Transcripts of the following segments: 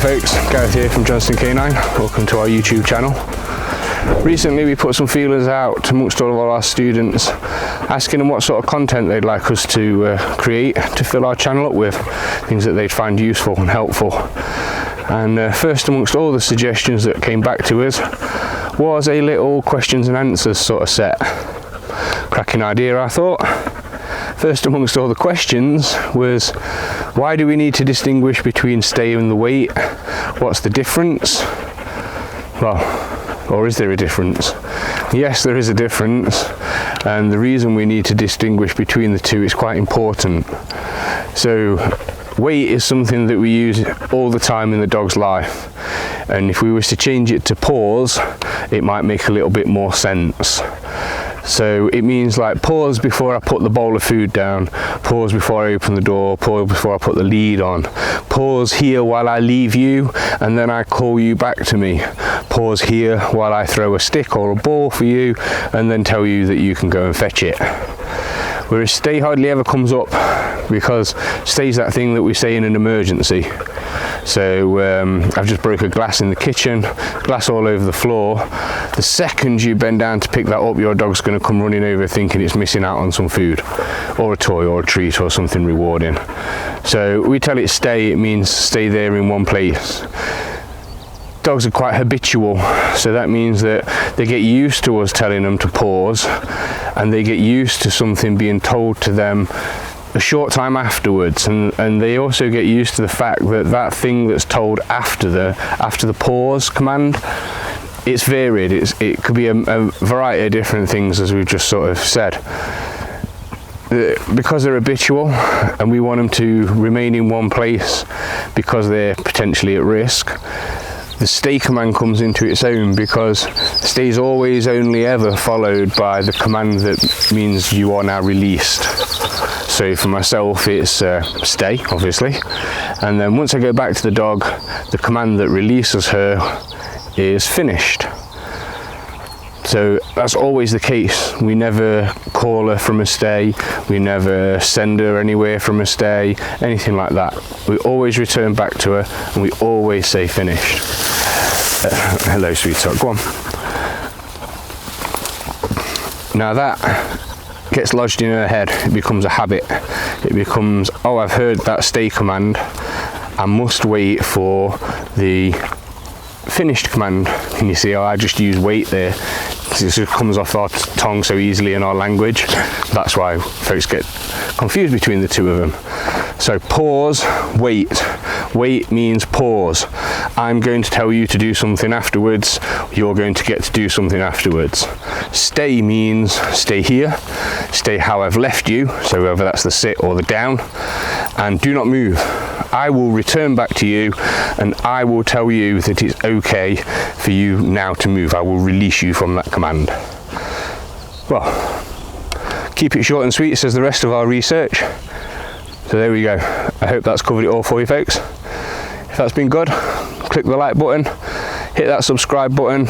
folks, Gareth here from Johnston K9. Welcome to our YouTube channel. Recently we put some feelers out amongst all of our students, asking them what sort of content they'd like us to create to fill our channel up with, things that they'd find useful and helpful. And first amongst all the suggestions that came back to us was a little questions and answers sort of set. Cracking idea, I thought. First amongst all the questions was, why do we need to distinguish between stay and the weight? What's the difference? Well, or is there a difference? Yes, there is a difference, and the reason we need to distinguish between the two is quite important. So weight is something that we use all the time in the dog's life, and if we was to change it to pause, it might make a little bit more sense. So it means like pause before I put the bowl of food down, pause before I open the door, pause before I put the lead on, pause here while I leave you and then I call you back to me, pause here while I throw a stick or a ball for you and then tell you that you can go and fetch it. Whereas stay hardly ever comes up, because stay's that thing that we say in an emergency. So I've just broke a glass in the kitchen, glass all over the floor. The second you bend down to pick that up, your dog's going to come running over thinking it's missing out on some food or a toy or a treat or something rewarding. So we tell it stay, it means stay there in one place. Dogs are quite habitual, so that means that they get used to us telling them to pause, and they get used to something being told to them a short time afterwards, and they also get used to the fact that that thing that's told after the pause command, it's varied. It could be a variety of different things, as we've just sort of said. Because they're habitual and we want them to remain in one place because they're potentially at risk, the stay command comes into its own, because stay is always only ever followed by the command that means you are now released. So for myself it's stay, obviously, and then once I go back to the dog, the command that releases her is finished. So that's always the case. We never call her from a stay, we never send her anywhere from a stay, anything like that. We always return back to her and we always say finished. Hello sweetheart, go on. Now that gets lodged in her head, it becomes a habit. It becomes, oh, I've heard that stay command, I must wait for the finished command. Can you see how I just use wait there? This just comes off our tongue so easily in our language. That's why folks get confused between the two of them. So pause, wait. Wait means pause. I'm going to tell you to do something afterwards. You're going to get to do something afterwards. Stay means stay here. Stay how I've left you. So whether that's the sit or the down. And do not move. I will return back to you and I will tell you that it's okay for you now to move. I will release you from that command. Well, keep it short and sweet, says the rest of our research. So there we go. I hope that's covered it all for you folks. If that's been good, click the like button, hit that subscribe button.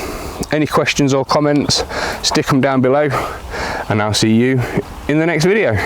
Any questions or comments, stick them down below, and I'll see you in the next video.